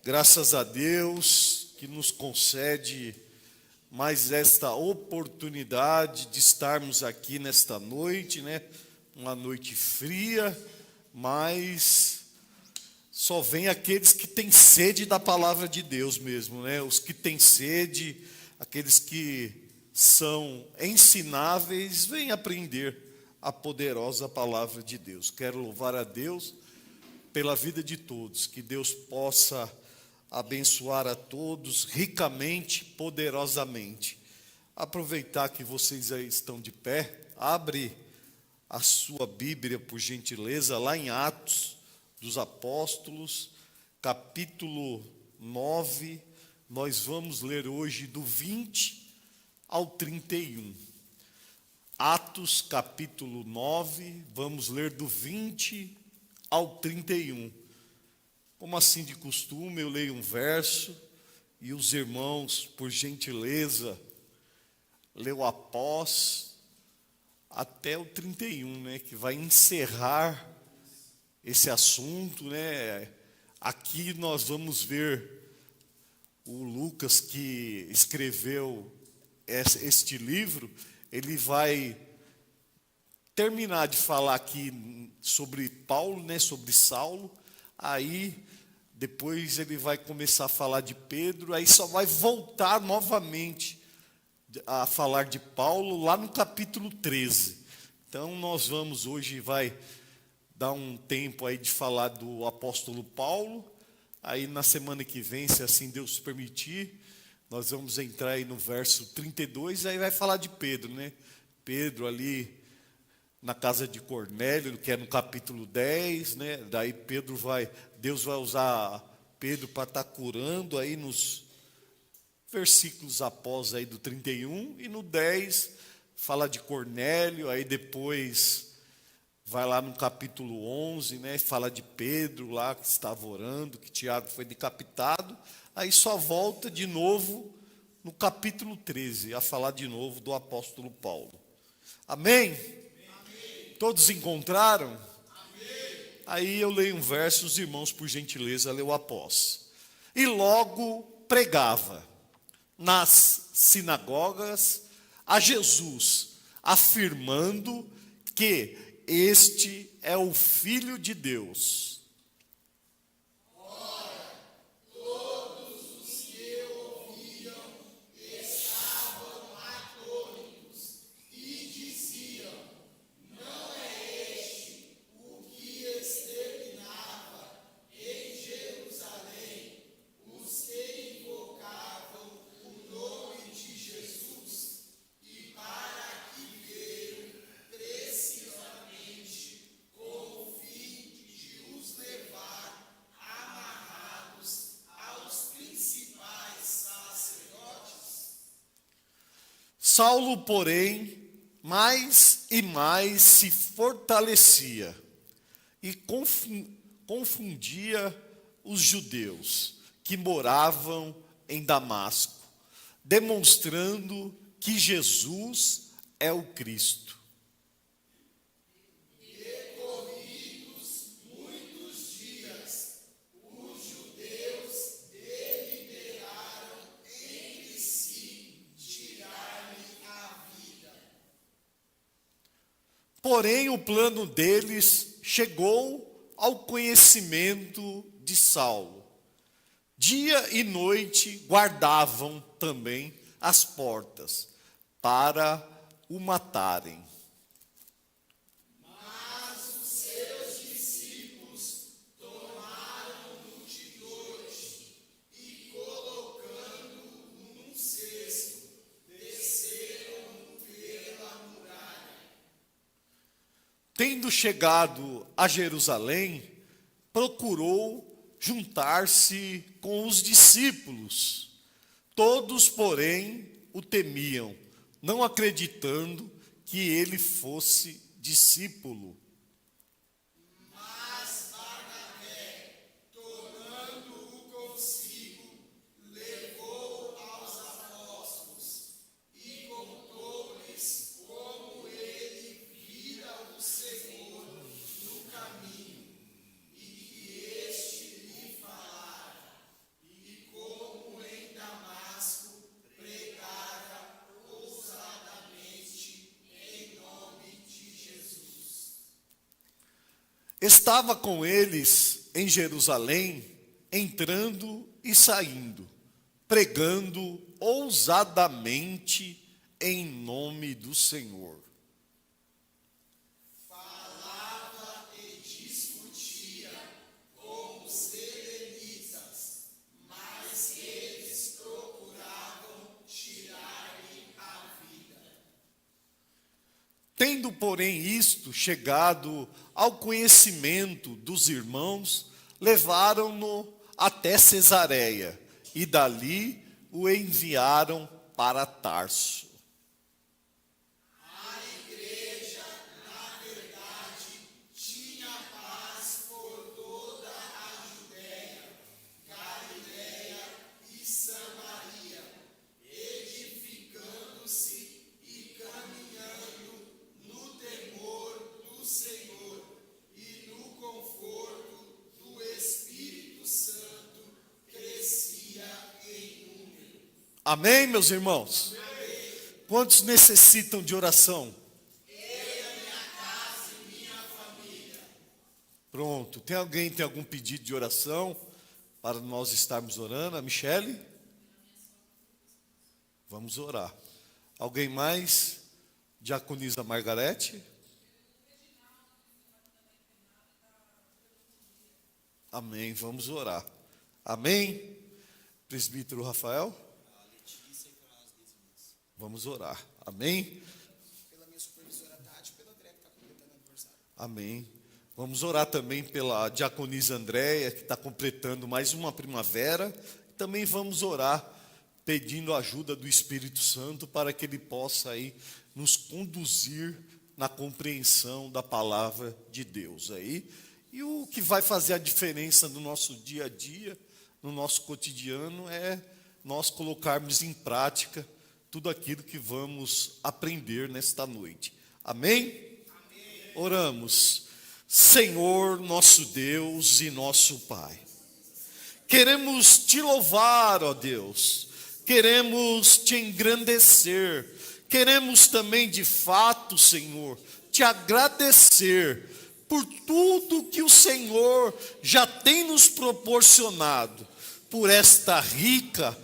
Graças a Deus que nos concede mais esta oportunidade de estarmos aqui nesta noite, né? Uma noite fria, mas só vem aqueles que têm sede da palavra de Deus mesmo, né? Os que têm sede, aqueles que são ensináveis, vêm aprender a poderosa palavra de Deus. Quero louvar a Deus pela vida de todos, que Deus possa abençoar a todos ricamente, poderosamente. Aproveitar que vocês aí estão de pé, abre a sua Bíblia, por gentileza, lá em Atos dos Apóstolos, capítulo 9, nós vamos ler hoje do 20 ao 31. Atos, capítulo 9, vamos ler do 20 ao 31. Como assim de costume, eu leio um verso e os irmãos, por gentileza, leu após até o 31, né, que vai encerrar esse assunto, né? Aqui nós vamos ver o Lucas, que escreveu este livro, ele vai terminar de falar aqui sobre Paulo, né, sobre Saulo, aí depois ele vai começar a falar de Pedro, aí só vai voltar novamente a falar de Paulo lá no capítulo 13. Então nós vamos hoje, vai dar um tempo aí de falar do apóstolo Paulo, aí na semana que vem, se assim Deus permitir, nós vamos entrar aí no verso 32, aí vai falar de Pedro, né? Pedro ali na casa de Cornélio, que é no capítulo 10, né? Daí Deus vai usar Pedro para estar curando aí nos versículos após aí do 31, e no 10 fala de Cornélio, aí depois vai lá no capítulo 11, né? Fala de Pedro lá que estava orando, que Tiago foi decapitado, aí só volta de novo no capítulo 13 a falar de novo do apóstolo Paulo. Amém? Todos encontraram? Amém. Aí eu leio um verso, os irmãos, por gentileza, leu após. E logo pregava nas sinagogas a Jesus, afirmando que este é o Filho de Deus. Saulo, porém, mais e mais se fortalecia e confundia os judeus que moravam em Damasco, demonstrando que Jesus é o Cristo. Porém, o plano deles chegou ao conhecimento de Saulo. Dia e noite guardavam também as portas para o matarem. Tendo chegado a Jerusalém, procurou juntar-se com os discípulos. Todos, porém, o temiam, não acreditando que ele fosse discípulo. estava com eles em Jerusalém, entrando e saindo, pregando ousadamente em nome do Senhor. Falava e discutia com os helenitas, mas eles procuravam tirar-lhe a vida. Tendo, porém, isto chegado ao conhecimento dos irmãos, levaram-no até Cesareia e dali o enviaram para Tarso. A igreja, na verdade, tinha paz por toda a Judéia, Galiléia e Samaria, edificando-se e caminhando no temor do Senhor e no conforto do Espírito Santo, crescia em número. Amém, meus irmãos? Quantos necessitam de oração? Pronto, tem algum pedido de oração para nós estarmos orando? A Michele? Vamos orar. Alguém mais? Diaconisa Margarete? Amém, vamos orar. Amém? Presbítero Rafael? Vamos orar. Amém? Pela minha supervisora Tati, pelo André que está completando aniversário. Amém. Vamos orar também pela diaconisa Andréia, que está completando mais uma primavera. Também vamos orar pedindo a ajuda do Espírito Santo para que ele possa aí nos conduzir na compreensão da palavra de Deus aí. E o que vai fazer a diferença no nosso dia a dia, no nosso cotidiano, é nós colocarmos em prática tudo aquilo que vamos aprender nesta noite. Amém? Amém. Oramos. Senhor, nosso Deus e nosso Pai, queremos te louvar, ó Deus, queremos te engrandecer, queremos também de fato, Senhor, te agradecer por tudo que o Senhor já tem nos proporcionado, por esta rica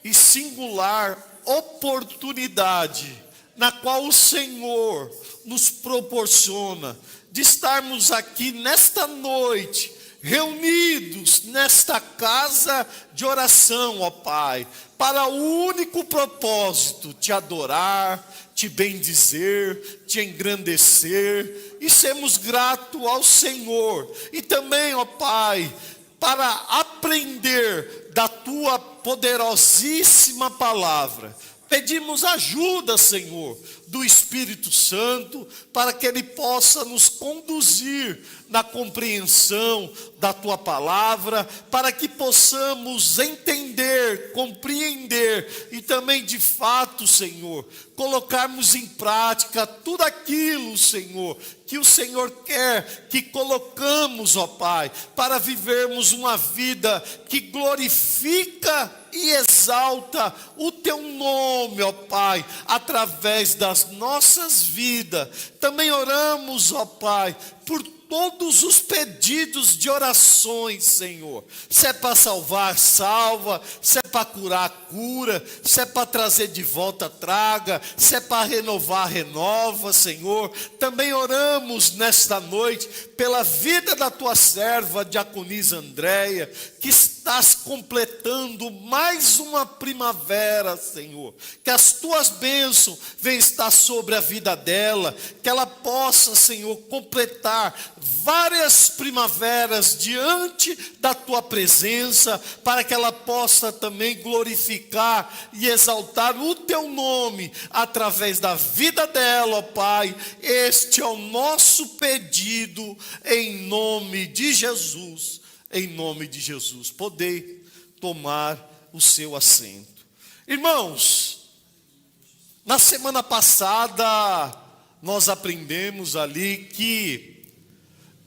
e singular oportunidade na qual o Senhor nos proporciona de estarmos aqui nesta noite, reunidos nesta casa de oração, ó Pai, para o único propósito, te adorar, te bendizer, te engrandecer e sermos gratos ao Senhor. E também, ó Pai, para aprender da tua poderosíssima palavra. Pedimos ajuda, Senhor, do Espírito Santo, para que ele possa nos conduzir na compreensão da tua palavra, para que possamos entender, compreender e também de fato, Senhor, colocarmos em prática tudo aquilo, Senhor, que o Senhor quer que colocamos, ó Pai, para vivermos uma vida que glorifica e exalta o teu nome, ó Pai, através das nossas vidas. Também oramos, ó Pai, por todos os pedidos de orações, Senhor. Se é para salvar, salva. Se é para curar, cura. Se é para trazer de volta, traga. Se é para renovar, renova, Senhor. Também oramos nesta noite pela vida da tua serva, diaconisa Andréia, que estás completando mais uma primavera, Senhor. Que as tuas bênçãos venham estar sobre a vida dela, que ela possa, Senhor, completar várias primaveras diante da tua presença, para que ela possa também glorificar e exaltar o teu nome através da vida dela, ó Pai. Este é o nosso pedido em nome de Jesus. Em nome de Jesus, poder tomar o seu assento. Irmãos, na semana passada nós aprendemos ali que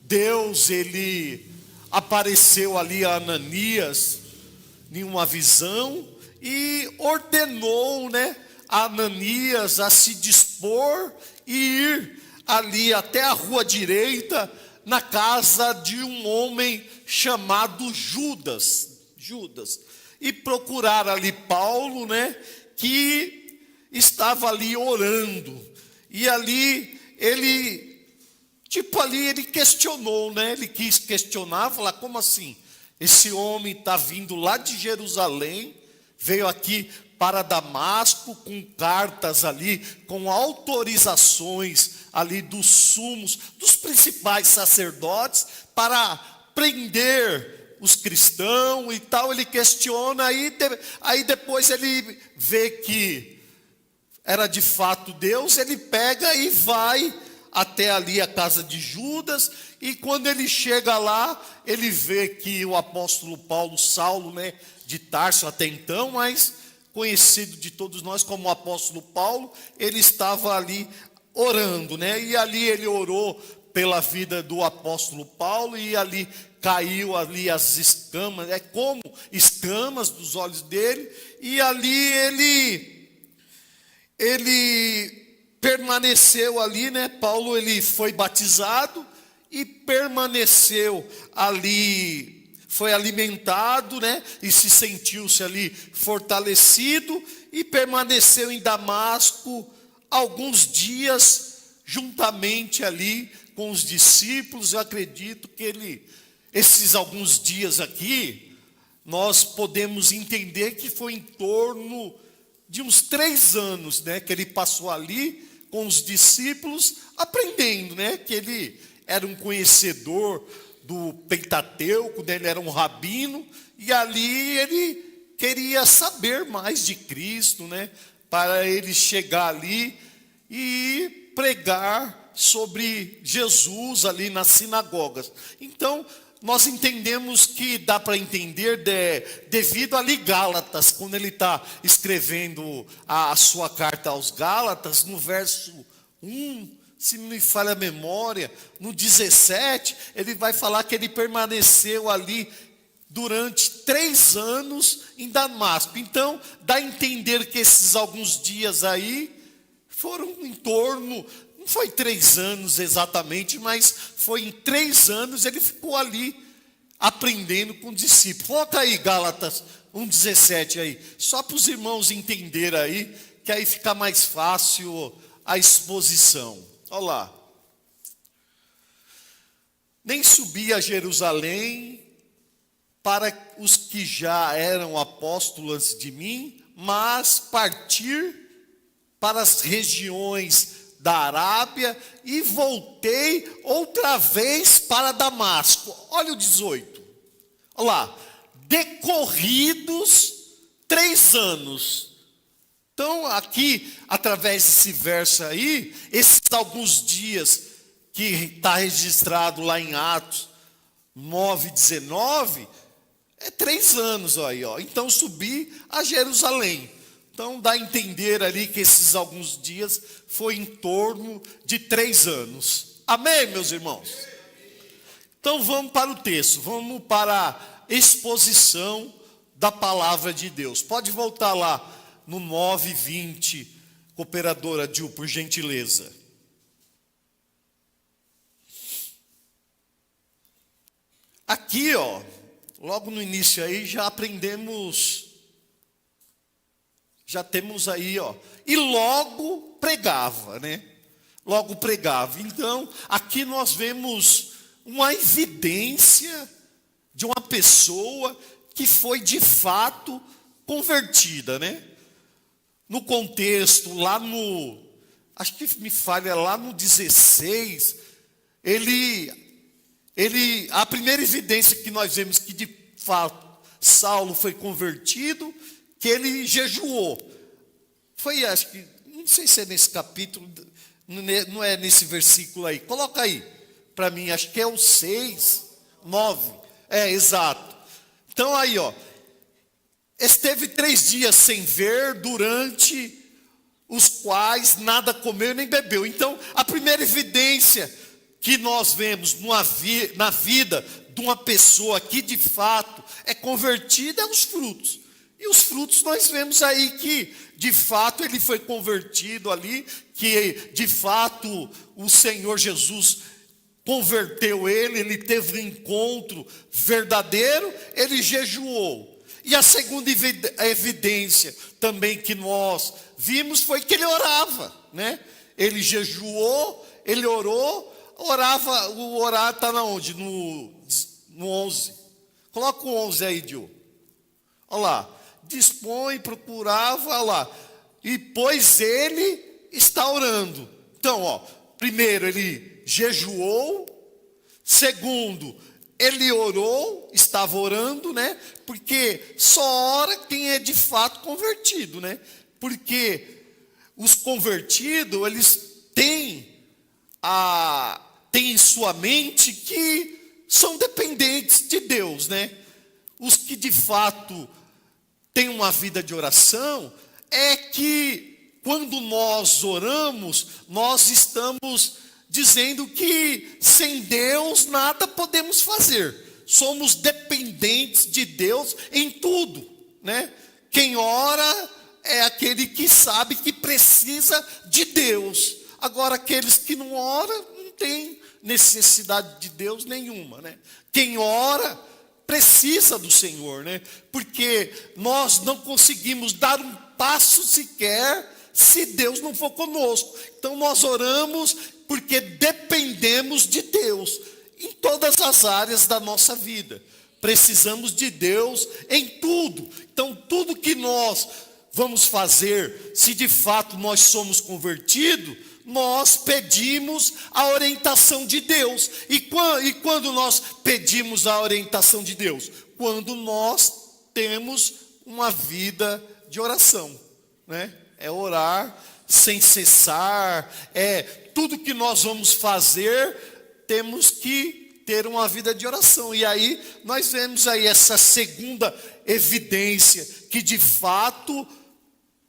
Deus, ele apareceu ali a Ananias em uma visão e ordenou, a Ananias a se dispor e ir ali até a rua direita, na casa de um homem chamado Judas. E procuraram ali Paulo, né, que estava ali orando. E ali ele questionou, né? Ele quis questionar, falar, como assim? Esse homem está vindo lá de Jerusalém, veio aqui para Damasco com cartas ali, com autorizações ali dos sumos, dos principais sacerdotes, para prender os cristãos e tal. Ele questiona, aí depois ele vê que era de fato Deus, ele pega e vai até ali a casa de Judas, e quando ele chega lá, ele vê que o apóstolo Paulo, Saulo, né, de Tarso até então, mas conhecido de todos nós como o apóstolo Paulo, ele estava ali orando, né, e ali ele orou pela vida do apóstolo Paulo, e ali caiu ali as escamas, como escamas dos olhos dele, e ali ele permaneceu ali, né? Paulo, ele foi batizado e permaneceu ali, foi alimentado, né? E se sentiu-se ali fortalecido e permaneceu em Damasco alguns dias juntamente ali com os discípulos. Eu acredito que esses alguns dias aqui, nós podemos entender que foi em torno de uns 3 anos, né, que ele passou ali com os discípulos, aprendendo, né, que ele era um conhecedor do Pentateuco, né, ele era um rabino, e ali ele queria saber mais de Cristo, né, para ele chegar ali e pregar sobre Jesus ali nas sinagogas. Então, nós entendemos que dá para entender devido ali Gálatas, quando ele está escrevendo a sua carta aos Gálatas, no verso 1, se não me falha a memória, no 17, ele vai falar que ele permaneceu ali durante 3 anos em Damasco. Então, dá a entender que esses alguns dias aí foram em torno, não foi 3 anos exatamente, mas foi em 3 anos ele ficou ali aprendendo com o discípulo. Coloca aí Gálatas 1,17 aí, só para os irmãos entenderem aí, que aí fica mais fácil a exposição. Olha lá. Nem subi a Jerusalém para os que já eram apóstolos antes de mim, mas partir para as regiões da Arábia e voltei outra vez para Damasco. Olha o 18. Olha lá. Decorridos 3 anos. Então, aqui, através desse verso aí, esses alguns dias que está registrado lá em Atos 9:19, é 3 anos aí, ó. Então, subi a Jerusalém. Então, dá a entender ali que esses alguns dias foi em torno de 3 anos. Amém, meus irmãos? Então, vamos para o texto, vamos para a exposição da palavra de Deus. Pode voltar lá no 9:20, cooperadora Dil, por gentileza. Aqui, ó, logo no início aí já aprendemos, já temos aí, ó, e logo pregava, né? Logo pregava. Então, aqui nós vemos uma evidência de uma pessoa que foi de fato convertida, né? No contexto, lá no, acho que me falha lá no 16, a primeira evidência que nós vemos que de fato Saulo foi convertido, que ele jejuou. Foi, acho que, não sei se é nesse capítulo, não é nesse versículo aí. Coloca aí para mim, acho que é o 6, 9. É, exato. Então aí, ó, esteve 3 dias sem ver, durante os quais nada comeu nem bebeu. Então, a primeira evidência que nós vemos na vida de uma pessoa que de fato é convertida é os frutos. E os frutos nós vemos aí que, de fato, ele foi convertido ali, que, de fato, o Senhor Jesus converteu ele teve um encontro verdadeiro, ele jejuou. E a segunda evidência também que nós vimos foi que ele orava, né? Ele jejuou, ele orou, orava, o orar está na onde? No 11. Coloca o 11 aí, Diogo. Olha lá. Dispõe, procurava, olha lá. E pois ele está orando. Então, ó, primeiro ele jejuou. Segundo, ele orou, estava orando, né? Porque só ora quem é de fato convertido, né? Porque os convertidos, eles têm em sua mente que são dependentes de Deus, né? Os que de fato têm uma vida de oração, é que quando nós oramos, nós estamos dizendo que sem Deus nada podemos fazer. Somos dependentes de Deus em tudo, né? Quem ora é aquele que sabe que precisa de Deus. Agora, aqueles que não oram, não tem necessidade de Deus nenhuma, né? Quem ora precisa do Senhor, né? Porque nós não conseguimos dar um passo sequer se Deus não for conosco. Então nós oramos porque dependemos de Deus em todas as áreas da nossa vida. Precisamos de Deus em tudo. Então tudo que nós vamos fazer, se de fato nós somos convertidos, nós pedimos a orientação de Deus. E quando nós pedimos a orientação de Deus? Quando nós temos uma vida de oração, né? É orar sem cessar, tudo que nós vamos fazer, temos que ter uma vida de oração. E aí nós vemos aí essa segunda evidência, que de fato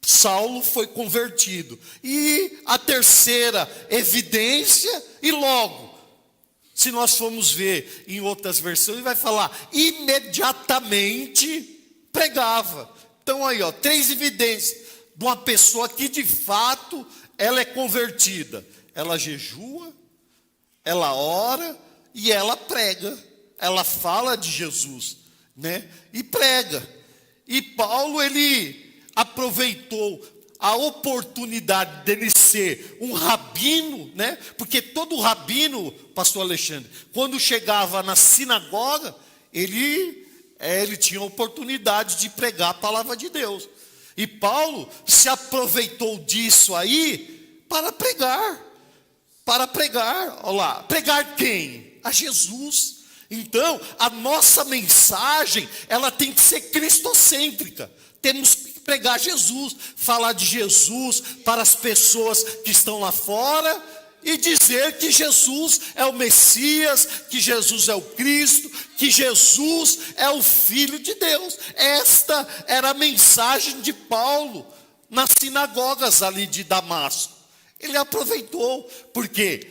Saulo foi convertido. E a terceira evidência, e logo, se nós formos ver em outras versões, vai falar, imediatamente pregava. Então aí, ó, 3 evidências de uma pessoa que de fato ela é convertida. Ela jejua, ela ora e ela prega. Ela fala de Jesus, né? E prega. E Paulo, ele aproveitou a oportunidade dele ser um rabino, né? Porque todo rabino, pastor Alexandre, quando chegava na sinagoga, ele tinha a oportunidade de pregar a palavra de Deus. E Paulo se aproveitou disso aí para pregar. Olha lá, pregar quem? A Jesus. Então, a nossa mensagem, ela tem que ser cristocêntrica. Temos que pregar Jesus, falar de Jesus para as pessoas que estão lá fora e dizer que Jesus é o Messias, que Jesus é o Cristo, que Jesus é o Filho de Deus. Esta era a mensagem de Paulo nas sinagogas ali de Damasco. Ele aproveitou, porque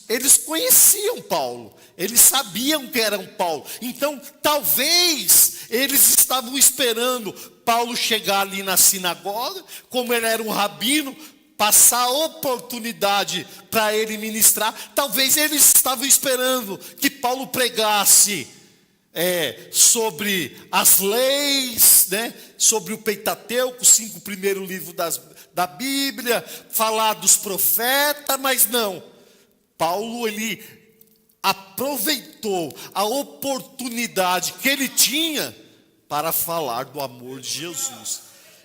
eles conheciam Paulo, eles sabiam que eram Paulo. Então, talvez eles estavam esperando Paulo chegar ali na sinagoga, como ele era um rabino, passar a oportunidade para ele ministrar. Talvez eles estavam esperando que Paulo pregasse sobre as leis, né? Sobre o Pentateuco, os 5 primeiros livros da Bíblia, falar dos profetas, mas não. Paulo, ele aproveitou a oportunidade que ele tinha para falar do amor de Jesus.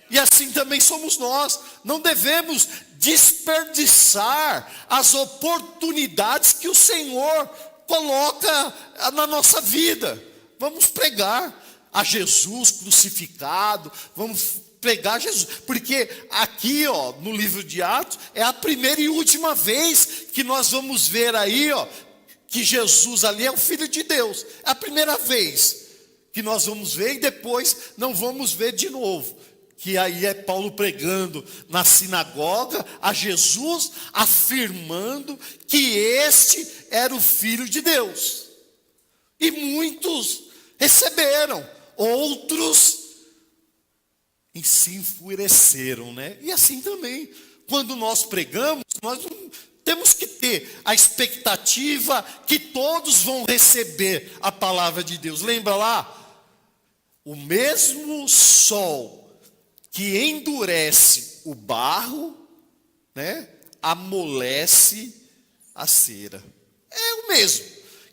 E assim também somos nós. Não devemos desperdiçar as oportunidades que o Senhor coloca na nossa vida. Vamos pregar a Jesus crucificado, vamos pregar Jesus, porque aqui, ó, no livro de Atos, é a primeira e última vez que nós vamos ver aí, ó, que Jesus ali é o Filho de Deus. É a primeira vez que nós vamos ver e depois não vamos ver de novo. Que aí é Paulo pregando na sinagoga a Jesus, afirmando que este era o Filho de Deus. E muitos receberam, outros e se enfureceram, né? E assim também, quando nós pregamos, nós não temos que ter a expectativa que todos vão receber a palavra de Deus. Lembra lá? O mesmo sol que endurece o barro, né, amolece a cera. É o mesmo.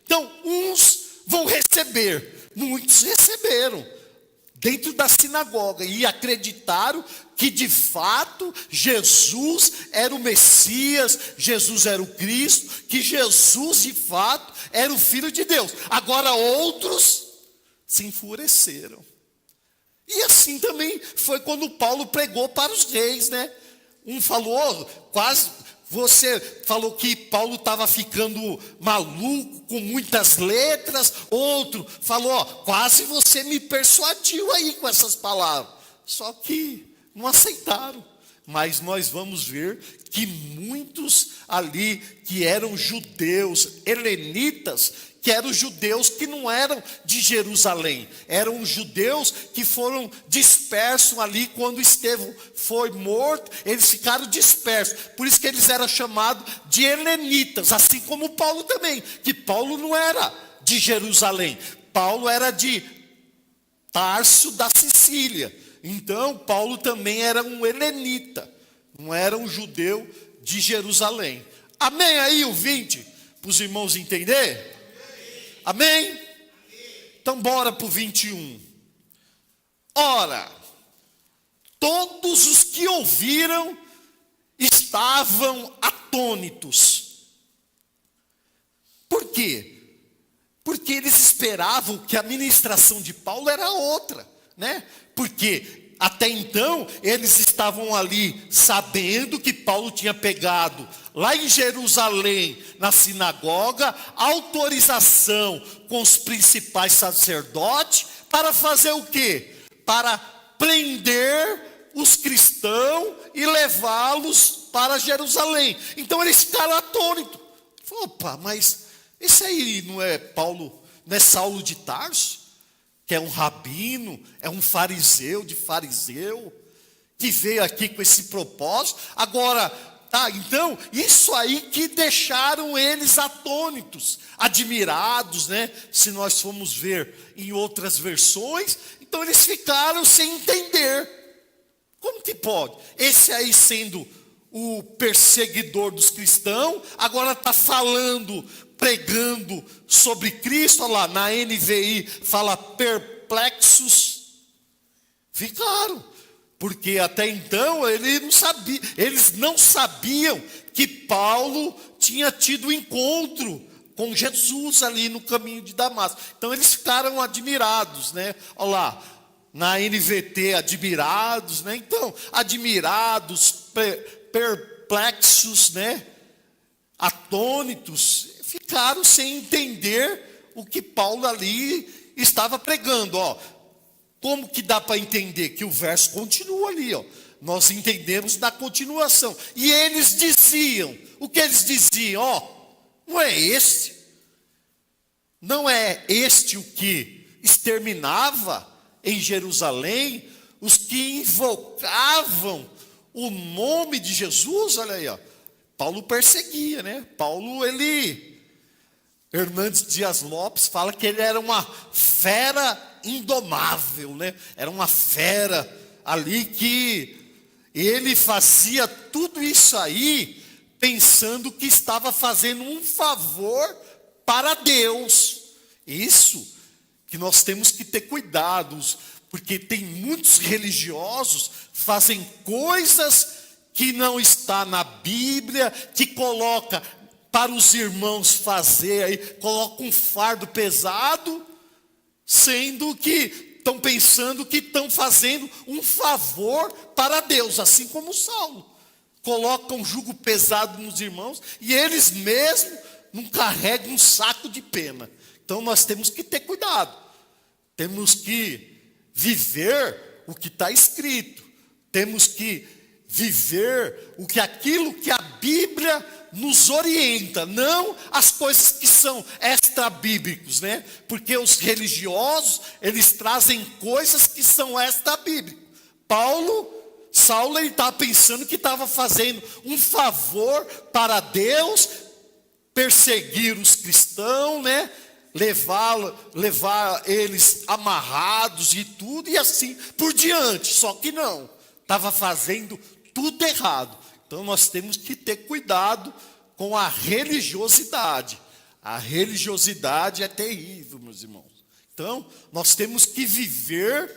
Então, uns vão receber, muitos receberam dentro da sinagoga e acreditaram que de fato Jesus era o Messias, Jesus era o Cristo, que Jesus de fato era o Filho de Deus. Agora outros se enfureceram. E assim também foi quando Paulo pregou para os reis, né? Um falou, você falou que Paulo estava ficando maluco, com muitas letras. Outro falou, quase você me persuadiu aí com essas palavras. Só que não aceitaram. Mas nós vamos ver que muitos ali que eram judeus, helenitas, que eram judeus que não eram de Jerusalém, eram judeus que foram dispersos ali quando Estevão foi morto, eles ficaram dispersos, por isso que eles eram chamados de helenitas, assim como Paulo também, que Paulo não era de Jerusalém, Paulo era de Tarso da Sicília, então Paulo também era um helenita, não era um judeu de Jerusalém. Amém aí o 20, para os irmãos entenderem? Amém? Então bora para o 21. Ora, todos os que ouviram estavam atônitos. Por quê? Porque eles esperavam que a ministração de Paulo era outra, né? Porque até então eles estavam ali sabendo que Paulo tinha pegado lá em Jerusalém, na sinagoga, autorização com os principais sacerdotes para fazer o quê? Para prender os cristãos e levá-los para Jerusalém. Então eles ficaram atônitos. Opa, mas esse aí não é Paulo, não é Saulo de Tarso? Que é um rabino, é um fariseu de fariseu, que veio aqui com esse propósito. Agora, então, isso aí que deixaram eles atônitos, admirados, né? Se nós formos ver em outras versões, então eles ficaram sem entender. Como que pode? Esse aí sendo o perseguidor dos cristãos, agora está falando, pregando sobre Cristo. Olha lá, na NVI fala perplexos. Ficaram, porque até então eles não sabiam que Paulo tinha tido encontro com Jesus ali no caminho de Damasco. Então eles ficaram admirados, né? Olha lá, na NVT, admirados, né? Então, admirados, perplexos, né? Atônitos, ficaram sem entender o que Paulo ali estava pregando, ó. Como que dá para entender? Que o verso continua ali, ó. Nós entendemos da continuação. E eles diziam, o que eles diziam? Ó, não é este o que exterminava em Jerusalém os que invocavam o nome de Jesus? Olha aí, ó. Paulo perseguia, né? Hernandes Dias Lopes fala que ele era uma fera indomável, né? Era uma fera ali que ele fazia tudo isso aí pensando que estava fazendo um favor para Deus. Isso que nós temos que ter cuidados, porque tem muitos religiosos que fazem coisas que não está na Bíblia, que coloca para os irmãos fazer aí, coloca um fardo pesado, sendo que estão pensando que estão fazendo um favor para Deus, assim como Saulo. Colocam um jugo pesado nos irmãos e eles mesmos não carregam um saco de pena. Então nós temos que ter cuidado. Temos que viver o que está escrito. Temos que viver aquilo que a Bíblia nos orienta, não as coisas que são extra-bíblicos, né? Porque os religiosos, eles trazem coisas que são extra-bíblicos. Saulo ele estava pensando que estava fazendo um favor para Deus, perseguir os cristãos, né? Levar eles amarrados e tudo, e assim por diante. Só que não, estava fazendo tudo errado. Então nós temos que ter cuidado com a religiosidade. A religiosidade é terrível, meus irmãos. Então nós temos que viver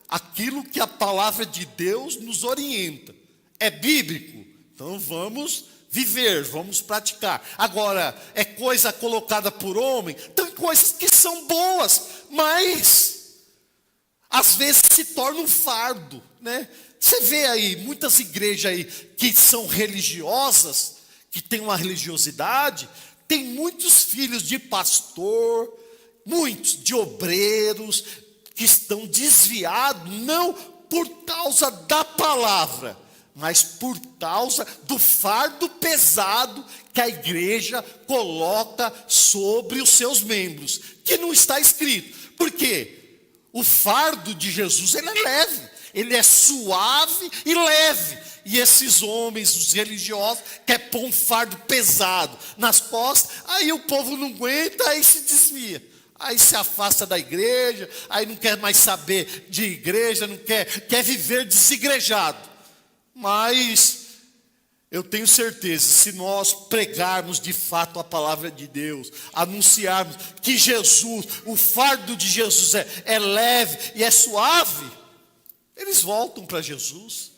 aquilo que a palavra de Deus nos orienta. É bíblico? Então vamos viver, vamos praticar. Agora, é coisa colocada por homem? Tem coisas que são boas, mas às vezes se torna um fardo, né? Você vê aí, muitas igrejas aí que são religiosas, que têm uma religiosidade, tem muitos filhos de pastor, muitos de obreiros, que estão desviados, não por causa da palavra, mas por causa do fardo pesado que a igreja coloca sobre os seus membros, que não está escrito. Por quê? O fardo de Jesus, ele é leve, ele é suave e leve. E esses homens, os religiosos, querem pôr um fardo pesado nas costas, aí o povo não aguenta, aí se desvia. Aí se afasta da igreja, aí não quer mais saber de igreja, não quer viver desigrejado. Mas eu tenho certeza, se nós pregarmos de fato a palavra de Deus, anunciarmos que Jesus, o fardo de Jesus é leve e é suave, eles voltam para Jesus.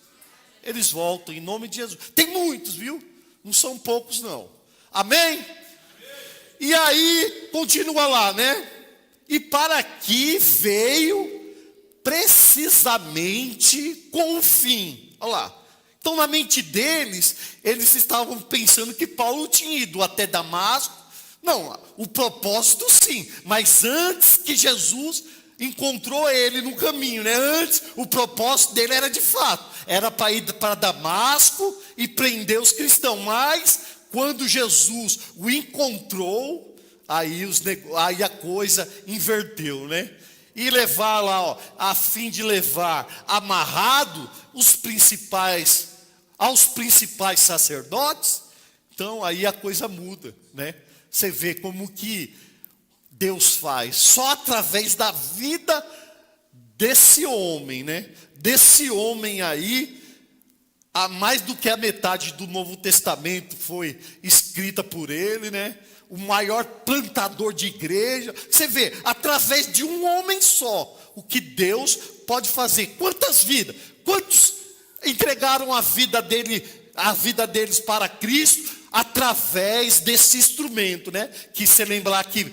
Eles voltam em nome de Jesus. Tem muitos, viu? Não são poucos não. Amém? E aí, continua lá, né? E para aqui veio precisamente com o fim. Olha lá. Então, na mente deles, eles estavam pensando que Paulo tinha ido até Damasco. Não, o propósito sim. Mas antes que Jesus encontrou ele no caminho, né? Antes, o propósito dele era de fato. Era para ir para Damasco e prender os cristãos. Mas, quando Jesus o encontrou, aí a coisa inverteu, né? E levar lá, ó, a fim de levar amarrado aos principais sacerdotes. Então aí a coisa muda, né? Você vê como que Deus faz, só através da vida desse homem, né? Desse homem aí, mais do que a metade do Novo Testamento foi escrita por ele, né? O maior plantador de igreja. Você vê, através de um homem só, o que Deus pode fazer. Quantas vidas? Quantos entregaram a vida deles para Cristo através desse instrumento, né? Que você lembra lá que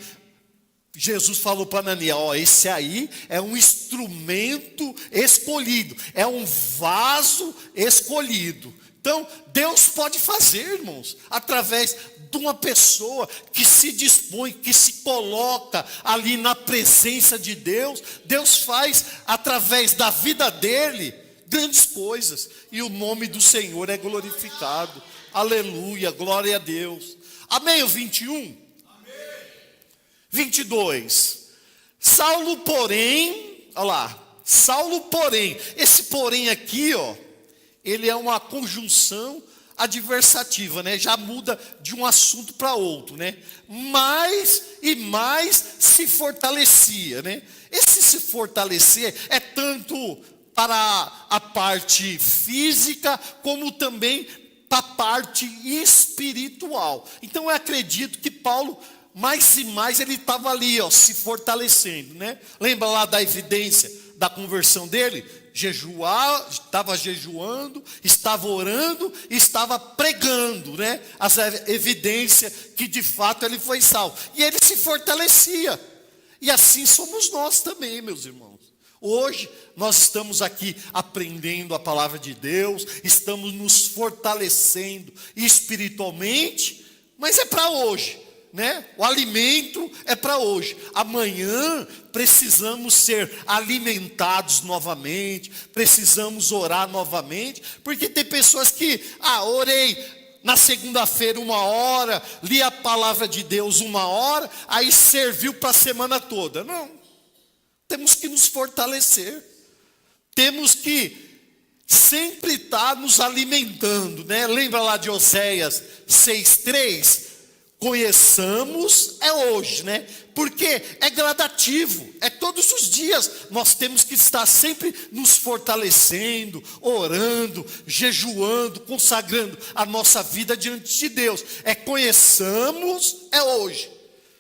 Jesus falou para Ananias, ó, esse aí é um instrumento escolhido, é um vaso escolhido. Então, Deus pode fazer, irmãos, através de uma pessoa que se dispõe, que se coloca ali na presença de Deus. Deus faz, através da vida dele, grandes coisas. E o nome do Senhor é glorificado. Aleluia, glória a Deus. Amém, o 21? 22. Saulo, porém, olha lá, esse porém aqui, ó, ele é uma conjunção adversativa, né? Já muda de um assunto para outro, né? Mais e mais se fortalecia, né? Esse se fortalecer é tanto para a parte física, como também para a parte espiritual. Então eu acredito que Paulo, mais e mais, ele estava ali, ó, se fortalecendo, né? Lembra lá da evidência da conversão dele? Estava jejuando, estava orando, estava pregando, né? As evidências que de fato ele foi salvo. E ele se fortalecia. E assim somos nós também, meus irmãos. Hoje nós estamos aqui aprendendo a palavra de Deus, estamos nos fortalecendo espiritualmente, mas é para hoje, né? O alimento é para hoje. Amanhã precisamos ser alimentados novamente, precisamos orar novamente, porque tem pessoas que, orei na segunda-feira 1 hora, li a palavra de Deus 1 hora, aí serviu para a semana toda. Não, temos que nos fortalecer, temos que sempre está nos alimentando, né? Lembra lá de Oséias 6:3? Conheçamos é hoje, né? Porque é gradativo, é todos os dias. Nós temos que estar sempre nos fortalecendo, orando, jejuando, consagrando a nossa vida diante de Deus. É conheçamos é hoje.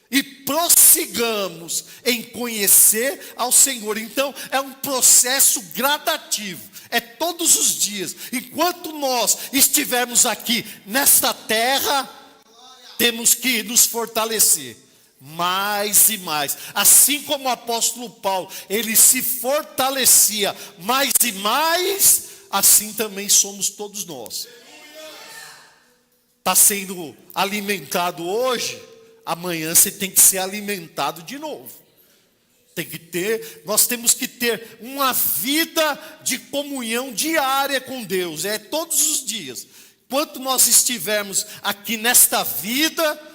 E prossigamos em conhecer ao Senhor. Então é um processo gradativo. É todos os dias. Enquanto nós estivermos aqui nesta terra, temos que nos fortalecer mais e mais. Assim como o apóstolo Paulo, ele se fortalecia mais e mais, assim também somos todos nós. Está sendo alimentado hoje, amanhã você tem que ser alimentado de novo. Nós temos que ter uma vida de comunhão diária com Deus, é todos os dias. Enquanto nós estivermos aqui nesta vida,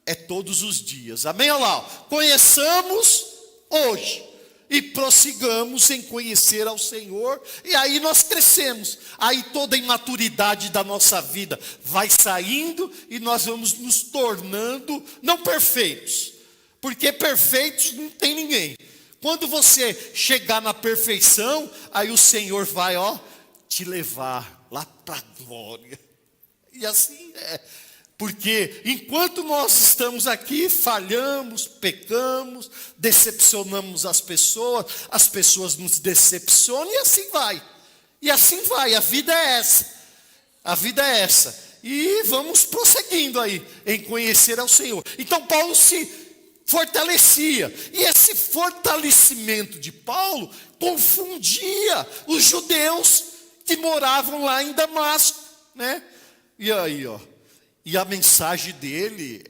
é todos os dias. Amém? Olha lá, conheçamos hoje e prossigamos em conhecer ao Senhor, e aí nós crescemos. Aí toda a imaturidade da nossa vida vai saindo e nós vamos nos tornando, não perfeitos, porque perfeitos não tem ninguém. Quando você chegar na perfeição, aí o Senhor vai, te levar lá para a glória. E assim é. Porque enquanto nós estamos aqui, falhamos, pecamos, decepcionamos as pessoas nos decepcionam, e assim vai. E assim vai, a vida é essa. A vida é essa. E vamos prosseguindo aí em conhecer ao Senhor. Então Paulo se fortalecia. E esse fortalecimento de Paulo confundia os judeus que moravam lá em Damasco, né? E aí, e a mensagem dele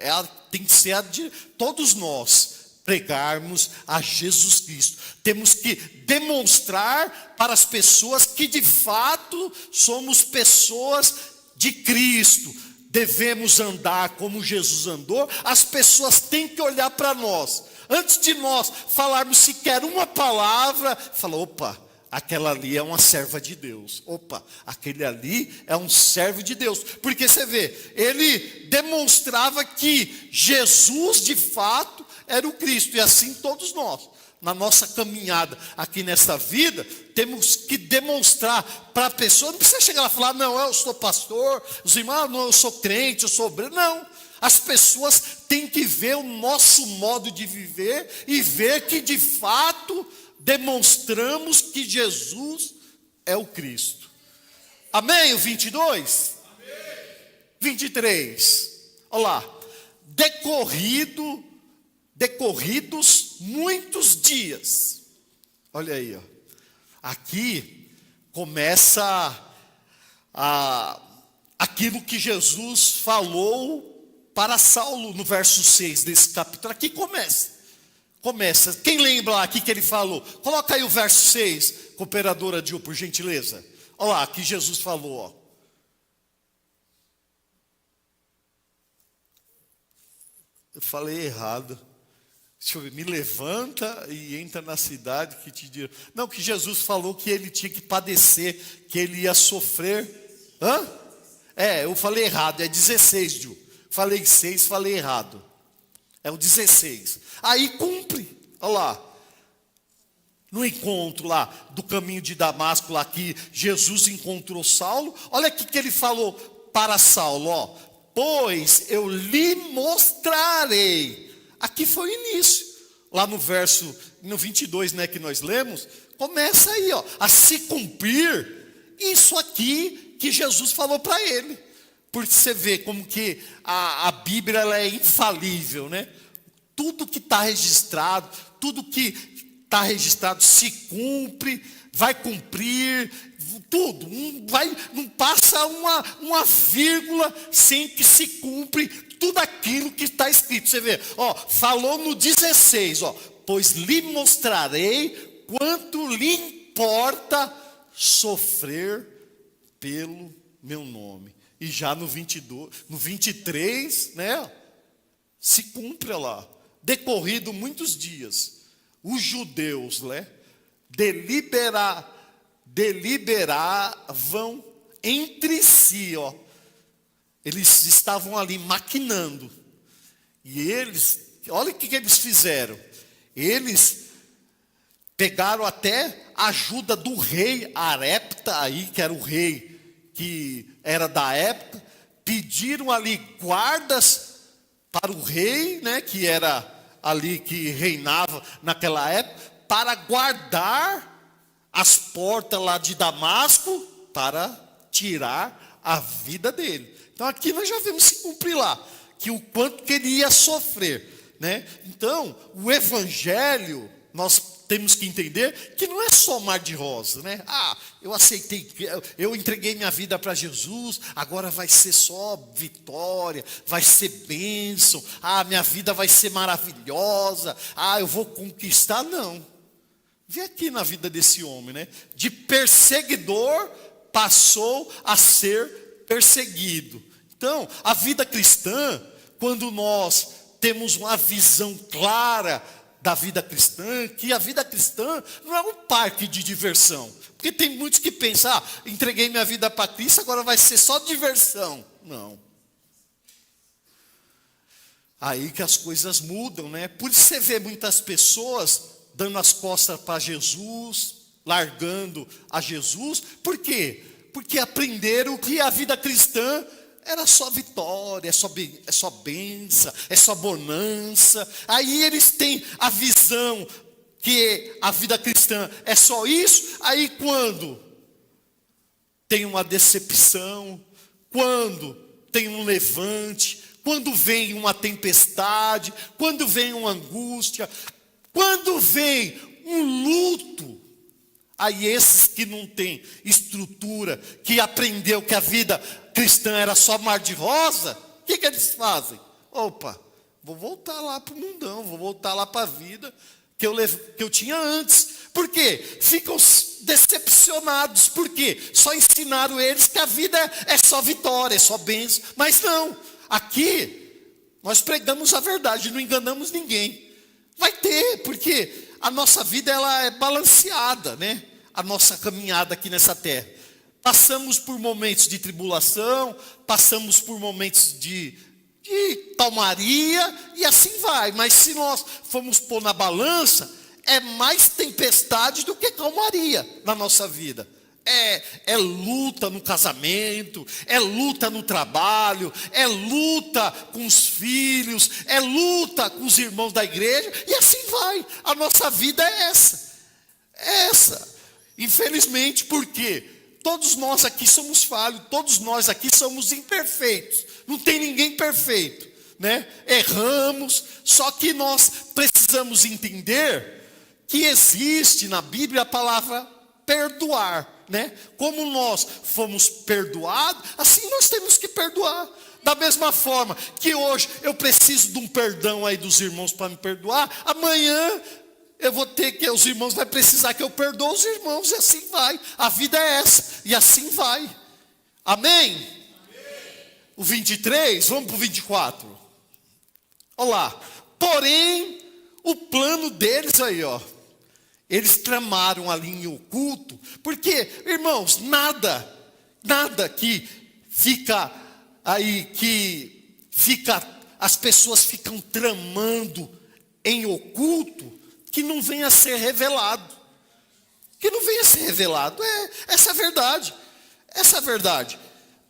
tem que ser a de todos nós pregarmos a Jesus Cristo. Temos que demonstrar para as pessoas que de fato somos pessoas de Cristo. Devemos andar como Jesus andou. As pessoas têm que olhar para nós. Antes de nós falarmos sequer uma palavra, falar, opa, aquela ali é uma serva de Deus. Opa, aquele ali é um servo de Deus. Porque você vê, ele demonstrava que Jesus de fato era o Cristo. E assim todos nós, na nossa caminhada aqui nessa vida, temos que demonstrar para a pessoa. Não precisa chegar lá e falar, não, eu sou pastor, os irmãos, não, eu sou crente, eu sou obreiro. Não, as pessoas têm que ver o nosso modo de viver e ver que de fato demonstramos que Jesus é o Cristo. Amém? O 22? Amém. 23. Olha lá. Decorridos muitos dias. Olha aí, Aqui começa aquilo que Jesus falou para Saulo no verso 6 desse capítulo. Aqui começa. Quem lembra lá aqui que ele falou? Coloca aí o verso 6, cooperadora Dil, por gentileza. Olha lá, aqui Jesus falou, Eu falei errado. Deixa eu ver, me levanta e entra na cidade que te dirá. Não, que Jesus falou que ele tinha que padecer, que ele ia sofrer. Eu falei errado, é 16, Dil. Falei 6, falei errado. É o 16. Aí cumpre, olha lá. No encontro lá do caminho de Damasco, lá que Jesus encontrou Saulo. Olha aqui que ele falou para Saulo, pois eu lhe mostrarei. Aqui foi o início. Lá no verso, no 22, né, que nós lemos, começa aí, a se cumprir isso aqui que Jesus falou para ele. Porque você vê como que a Bíblia ela é infalível, né? Tudo que está registrado, se cumpre, vai cumprir, tudo. Não passa uma vírgula sem que se cumpre tudo aquilo que está escrito. Você vê, falou no 16, pois lhe mostrarei quanto lhe importa sofrer pelo meu nome. E já no 22, no 23, né? Se cumpre lá. Decorrido muitos dias, os judeus, né? deliberavam entre si, ó. Eles estavam ali maquinando. E eles, olha o que eles fizeram. Eles pegaram até a ajuda do rei Arepta aí, que era o rei que era da época. Pediram ali guardas para o rei, né, que era ali que reinava naquela época, para guardar as portas lá de Damasco, para tirar a vida dele. Então aqui nós já vemos se cumprir lá, que o quanto que ele ia sofrer, né? Então, o evangelho, nós temos que entender que não é só mar de rosa, né? Eu aceitei, eu entreguei minha vida para Jesus, agora vai ser só vitória, vai ser bênção, minha vida vai ser maravilhosa, eu vou conquistar. Não. Vê aqui na vida desse homem, né? De perseguidor passou a ser perseguido. Então, a vida cristã, quando nós temos uma visão clara da vida cristã, que a vida cristã não é um parque de diversão. Porque tem muitos que pensam, entreguei minha vida para Cristo, agora vai ser só diversão. Não. Aí que as coisas mudam, né? Por isso você vê muitas pessoas dando as costas para Jesus, largando a Jesus. Por quê? Porque aprenderam que a vida cristã era só vitória, é só bênção, é só bonança. Aí eles têm a visão que a vida cristã é só isso. Aí quando tem uma decepção, quando tem um levante, quando vem uma tempestade, quando vem uma angústia, quando vem um luto, aí esses que não têm estrutura, que aprendeu que a vida cristã era só mar de rosa, o que eles fazem? Opa, vou voltar lá para o mundão, vou voltar lá para a vida que eu tinha antes. Por quê? Ficam decepcionados. Por quê? Só ensinaram eles que a vida é só vitória, é só bênção. Mas não, aqui nós pregamos a verdade, não enganamos ninguém. Vai ter, porque a nossa vida ela é balanceada, né? A nossa caminhada aqui nessa terra. Passamos por momentos de tribulação, passamos por momentos de calmaria, e assim vai. Mas se nós formos pôr na balança, é mais tempestade do que calmaria na nossa vida. É luta no casamento, é luta no trabalho, é luta com os filhos, é luta com os irmãos da igreja, e assim vai. A nossa vida é essa. É essa. Infelizmente, por quê? Todos nós aqui somos falhos, todos nós aqui somos imperfeitos. Não tem ninguém perfeito, né? Erramos, só que nós precisamos entender que existe na Bíblia a palavra perdoar, né? Como nós fomos perdoados, assim nós temos que perdoar. Da mesma forma que hoje eu preciso de um perdão aí dos irmãos para me perdoar, amanhã eu vou ter que, os irmãos vão precisar que eu perdoe os irmãos, e assim vai. A vida é essa, e assim vai. Amém? Amém. O 23, vamos para o 24. Olha lá. Porém, o plano deles aí, ó. Eles tramaram ali em oculto. Porque, irmãos, nada que fica aí, as pessoas ficam tramando em oculto, que não venha a ser revelado. Que não venha a ser revelado. Essa é a verdade. Essa é a verdade.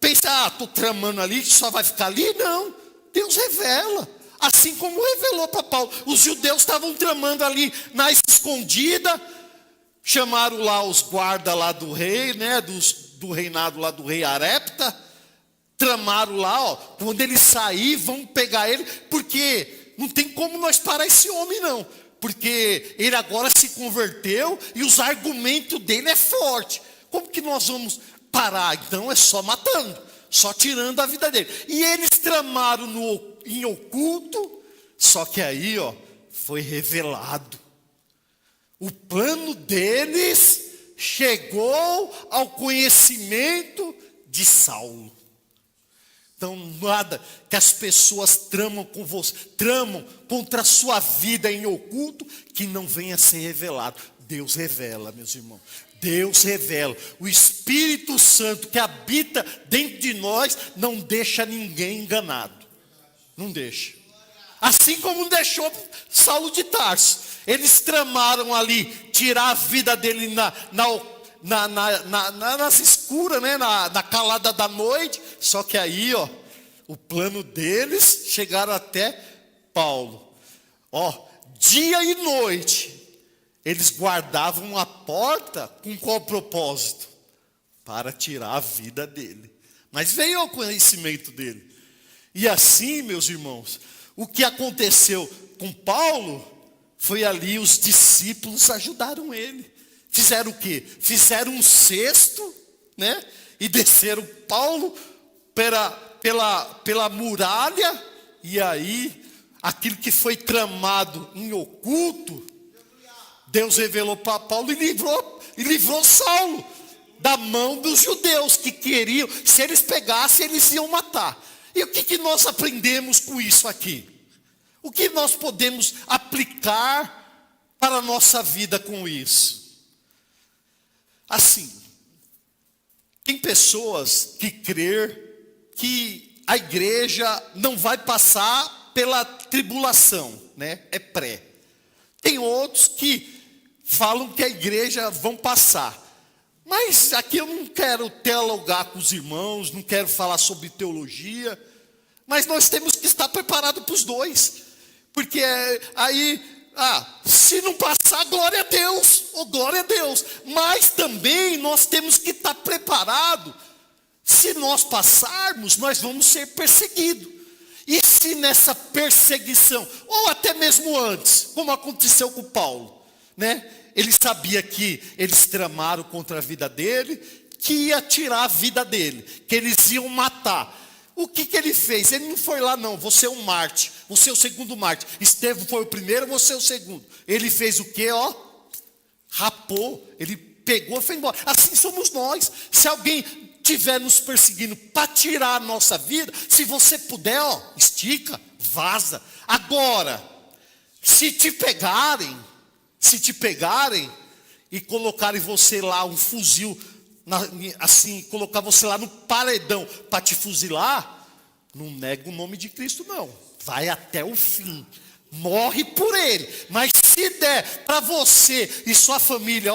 Pensa, estou tramando ali, que só vai ficar ali. Não. Deus revela. Assim como revelou para Paulo. Os judeus estavam tramando ali na escondida. Chamaram lá os guardas lá do rei, né? Do reinado lá do rei Arepta. Tramaram lá, ó. Quando ele sair, vamos pegar ele. Porque não tem como nós parar esse homem, não. Porque ele agora se converteu e os argumentos dele é forte. Como que nós vamos parar? Então é só matando, só tirando a vida dele. E eles tramaram em oculto, só que aí, ó, foi revelado. O plano deles chegou ao conhecimento de Saulo. Então, nada que as pessoas tramam contra a sua vida em oculto, que não venha a ser revelado. Deus revela, meus irmãos. Deus revela. O Espírito Santo que habita dentro de nós não deixa ninguém enganado. Não deixa. Assim como deixou Saulo de Tarso. Eles tramaram ali tirar a vida dele nas escuras, né? na calada da noite. Só que aí, o plano deles chegaram até Paulo. Dia e noite. Eles guardavam a porta com qual propósito? Para tirar a vida dele. Mas veio ao conhecimento dele. E assim, meus irmãos, o que aconteceu com Paulo foi ali os discípulos ajudaram ele. Fizeram o quê? Fizeram um cesto, né? E desceram Paulo pela muralha. E aí, aquilo que foi tramado em oculto, Deus revelou para Paulo e livrou Saulo da mão dos judeus que queriam, se eles pegassem, eles iam matar. E o que nós aprendemos com isso aqui? O que nós podemos aplicar para a nossa vida com isso? Assim, tem pessoas que creem que a igreja não vai passar pela tribulação, né? É pré. Tem outros que falam que a igreja vão passar. Mas aqui eu não quero teologar com os irmãos, não quero falar sobre teologia. Mas nós temos que estar preparados para os dois. Porque aí, se não passar, glória a Deus, glória a Deus. Mas também nós temos que estar preparados. Se nós passarmos, nós vamos ser perseguidos. E se nessa perseguição, ou até mesmo antes, como aconteceu com Paulo, né? Ele sabia que eles tramaram contra a vida dele, que ia tirar a vida dele, que eles iam matar. O que ele fez? Ele não foi lá, não, você é um mártir, você é o segundo mártir. Estevão foi o primeiro, você é o segundo. Ele fez o quê? Rapou, ele pegou e foi embora. Assim somos nós. Se alguém estiver nos perseguindo para tirar a nossa vida, se você puder, estica, vaza. Agora, se te pegarem e colocarem você lá, um fuzil, assim, colocar você lá no paredão para te fuzilar, não nega o nome de Cristo não, vai até o fim, morre por ele. Mas se der para você e sua família,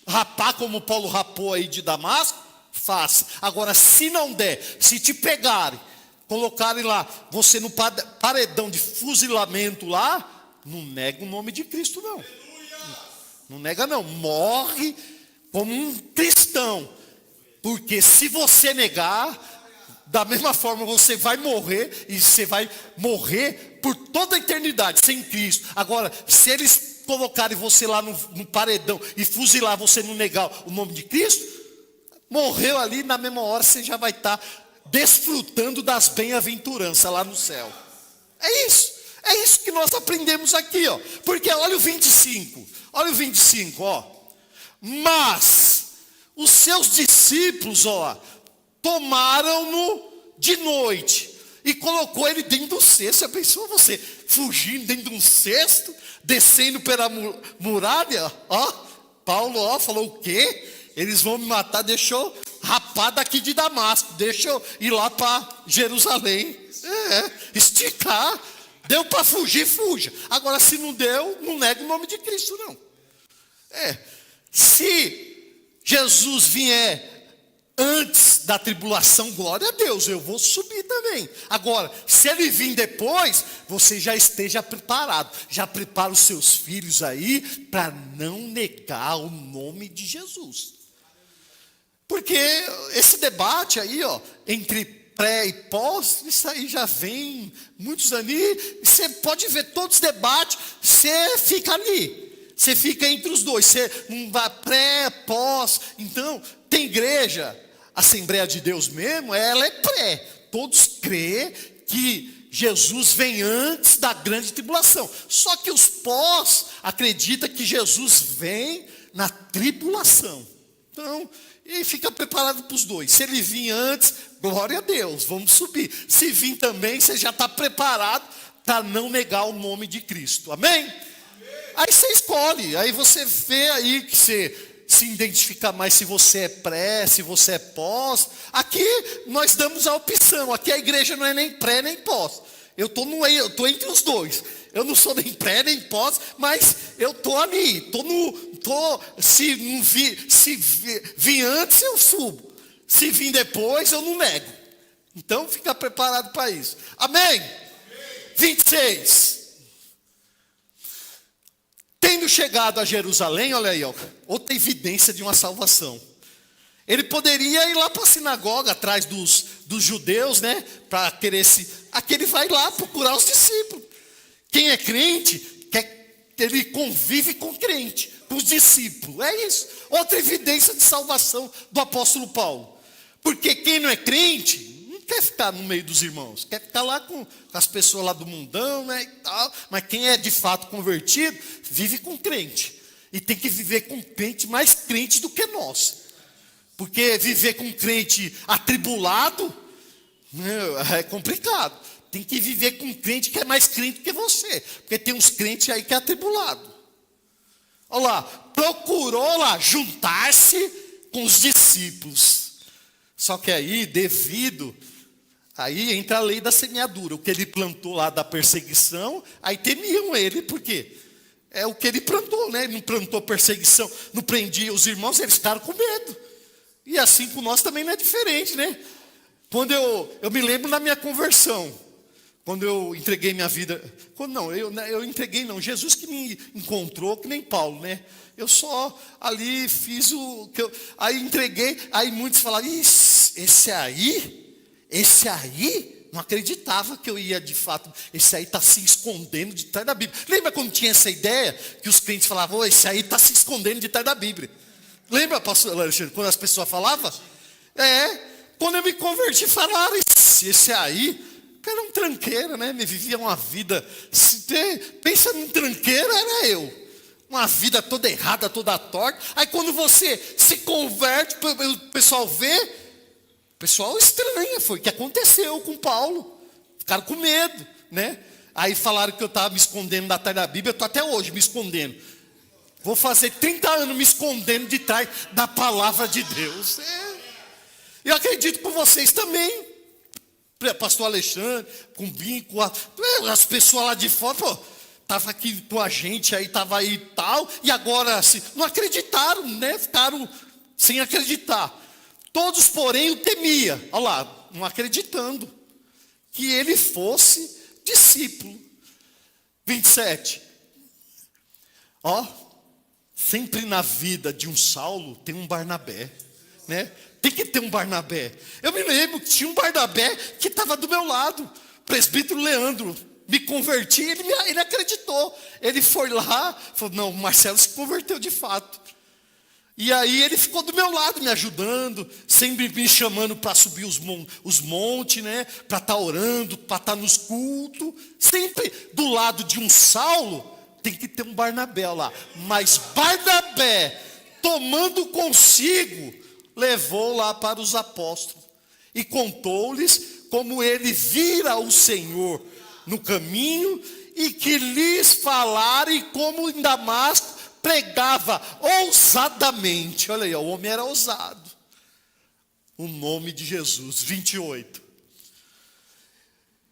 rapar como Paulo rapou aí de Damasco, faça. Agora, se não der, se te pegarem, colocarem lá, você no paredão de fuzilamento lá, não nega o nome de Cristo não. Não nega não, morre como um cristão. Porque se você negar, da mesma forma você vai morrer, e você vai morrer por toda a eternidade sem Cristo. Agora, se eles colocarem você lá no paredão e fuzilar, você não negar o nome de Cristo, morreu ali, na mesma hora você já vai estar desfrutando das bem-aventuranças lá no céu. É isso. É isso que nós aprendemos aqui, Porque olha o 25. Olha o 25, Mas os seus discípulos, tomaram-no de noite e colocou ele dentro do cesto. Já pensou você fugindo dentro de um cesto, descendo pela muralha? Paulo, falou o quê? Eles vão me matar, deixa eu rapar daqui de Damasco, deixa eu ir lá para Jerusalém. Esticar. Deu para fugir, fuja. Agora, se não deu, não nega o nome de Cristo, não. Se Jesus vier antes da tribulação, glória a Deus, eu vou subir também. Agora, se ele vir depois, você já esteja preparado. Já prepara os seus filhos aí para não negar o nome de Jesus. Porque esse debate aí, entre pré e pós, isso aí já vem muitos anos. Você pode ver todos os debates, você fica ali. Você fica entre os dois. Você não vai pré, pós. Então, tem igreja, Assembleia de Deus mesmo, ela é pré. Todos creem que Jesus vem antes da grande tribulação. Só que os pós acreditam que Jesus vem na tribulação. Então, e fica preparado para os dois. Se ele vir antes, glória a Deus, vamos subir. Se vir também, você já está preparado para não negar o nome de Cristo. Amém? Aí você escolhe, aí você vê aí que você se identifica mais se você é pré, se você é pós. Aqui nós damos a opção, aqui a igreja não é nem pré nem pós. Eu estou entre os dois. Eu não sou nem pré nem pós, mas eu estou ali. Se vir antes eu subo. Se vir depois eu não nego. Então fica preparado para isso. Amém? 26. Tendo chegado a Jerusalém, olha aí, ó, outra evidência de uma salvação. Ele poderia ir lá para a sinagoga, atrás dos judeus, né? Para querer aqui ele vai lá procurar os discípulos. Quem é crente, ele convive com crente, com os discípulos. É isso. Outra evidência de salvação do apóstolo Paulo. Porque quem não é crente não quer ficar no meio dos irmãos, quer ficar lá com as pessoas lá do mundão, né, e tal. Mas quem é de fato convertido, vive com crente. E tem que viver com crente mais crente do que nós. Porque viver com crente atribulado é complicado. Tem que viver com crente que é mais crente que você. Porque tem uns crentes aí que é atribulado. Olha lá, procurou lá juntar-se com os discípulos. Só que aí, aí entra a lei da semeadura. O que ele plantou lá da perseguição, aí temiam ele. Por quê? É o que ele plantou, né? Ele não plantou perseguição, não prendia os irmãos, eles ficaram com medo. E assim com nós também não é diferente, né? Quando eu me lembro da minha conversão, quando eu entreguei minha vida, eu entreguei não, Jesus que me encontrou, que nem Paulo, né? Eu só ali fiz o que aí entreguei, aí muitos falaram, esse aí, não acreditava que eu ia de fato, esse aí está se escondendo de trás da Bíblia. Lembra quando tinha essa ideia, que os crentes falavam, esse aí está se escondendo de trás da Bíblia? Lembra, pastor Alexandre, quando as pessoas falavam? Quando eu me converti, falaram, esse aí, que era um tranqueiro, né? Me vivia uma vida, pensa num tranqueiro, era eu. Uma vida toda errada, toda torta. Aí quando você se converte, o pessoal vê, o pessoal estranha, foi o que aconteceu com Paulo. Ficaram com medo, né? Aí falaram que eu estava me escondendo da trás da Bíblia, eu estou até hoje me escondendo. Vou fazer 30 anos me escondendo de trás da palavra de Deus. Eu acredito com vocês também. Pastor Alexandre, com o Binho, as pessoas lá de fora, estava aqui com a gente, aí estava aí e tal, e agora assim, não acreditaram, né? Ficaram sem acreditar. Todos, porém, o temia, olha lá, não acreditando, que ele fosse discípulo. 27. Sempre na vida de um Saulo tem um Barnabé, né? Tem que ter um Barnabé. Eu me lembro que tinha um Barnabé que estava do meu lado, o presbítero Leandro. Me converti, ele acreditou. Ele foi lá, falou, não, o Marcelo se converteu de fato. E aí ele ficou do meu lado, me ajudando, sempre me chamando para subir os montes, né? Para estar orando, para estar nos cultos. Sempre do lado de um Saulo, tem que ter um Barnabé lá. Mas Barnabé, tomando consigo, levou lá para os apóstolos. E contou-lhes como ele vira o Senhor no caminho, e que lhes falara, e como em Damasco pregava ousadamente. Olha aí, o homem era ousado. O nome de Jesus. 28.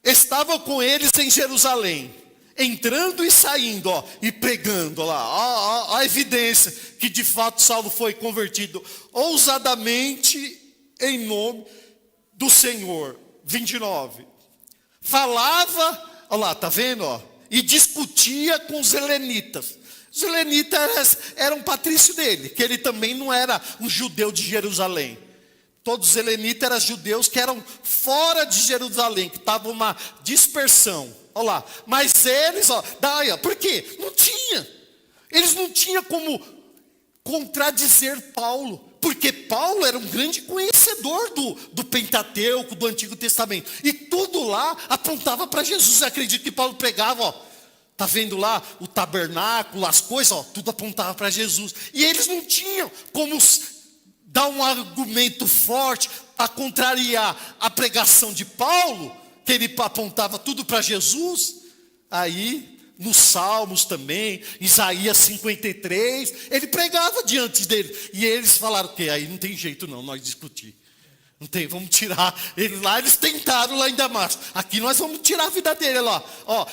Estava com eles em Jerusalém, entrando e saindo, e pregando, lá, a evidência que de fato Saulo foi convertido ousadamente em nome do Senhor. 29. Falava, olha lá, tá vendo, e discutia com os helenitas. Os helenitas eram patrício dele, que ele também não era um judeu de Jerusalém. Todos os helenitas eram judeus que eram fora de Jerusalém, que estavam uma dispersão. Olha lá, mas eles, por quê? Não tinha. Eles não tinham como contradizer Paulo, porque Paulo era um grande conhecedor do Pentateuco, do Antigo Testamento, e tudo lá apontava para Jesus. Eu acredito que Paulo pregava, tá vendo lá o tabernáculo, as coisas, tudo apontava para Jesus, e eles não tinham como dar um argumento forte para contrariar a pregação de Paulo, que ele apontava tudo para Jesus. Aí nos Salmos também, Isaías 53, ele pregava diante dele. E eles falaram que aí não tem jeito não, nós discutir. Não tem, vamos tirar ele lá, eles tentaram lá em Damasco. Aqui nós vamos tirar a vida dele lá.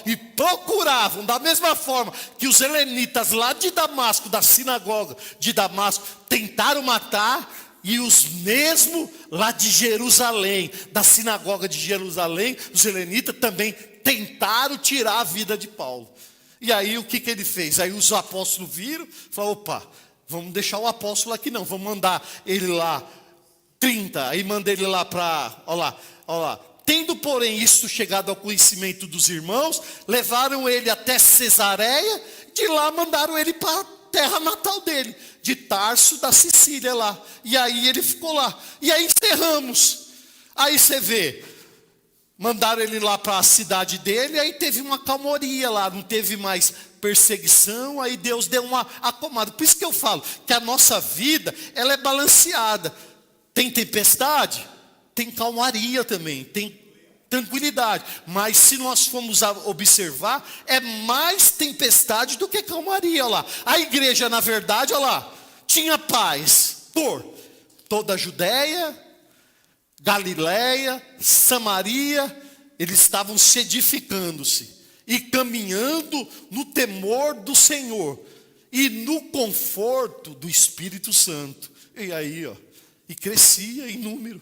E procuravam, da mesma forma que os helenitas lá de Damasco, da sinagoga de Damasco, tentaram matar, e os mesmos lá de Jerusalém, da sinagoga de Jerusalém, os helenitas também tentaram tirar a vida de Paulo. E aí o que ele fez? Aí os apóstolos viram, falaram, opa, vamos deixar o apóstolo aqui não, vamos mandar ele lá, 30, aí manda ele lá para, olha lá. Tendo, porém, isto chegado ao conhecimento dos irmãos, levaram ele até Cesareia, de lá mandaram ele para a terra natal dele, de Tarso, da Sicília lá. E aí ele ficou lá. E aí encerramos. Aí você vê, mandaram ele lá para a cidade dele, aí teve uma calmaria lá, não teve mais perseguição, aí Deus deu uma acalmada. Por isso que eu falo que a nossa vida, ela é balanceada. Tem tempestade, tem calmaria também, tem tranquilidade. Mas se nós formos observar, é mais tempestade do que calmaria. Olha lá. A igreja, na verdade, olha lá, tinha paz por toda a Judéia, Galiléia, Samaria. Eles estavam se edificando-se e caminhando no temor do Senhor e no conforto do Espírito Santo. E aí, e crescia em número.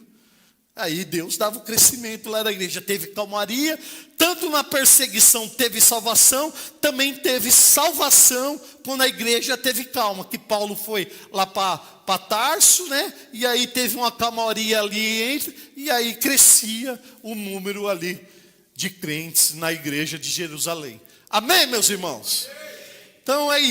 Aí Deus dava o crescimento lá na igreja. Teve calmaria, tanto na perseguição teve salvação, também teve salvação quando a igreja teve calma. Que Paulo foi lá para Tarso, né? E aí teve uma calmaria ali e aí crescia o número ali de crentes na igreja de Jerusalém. Amém, meus irmãos? Então é isso.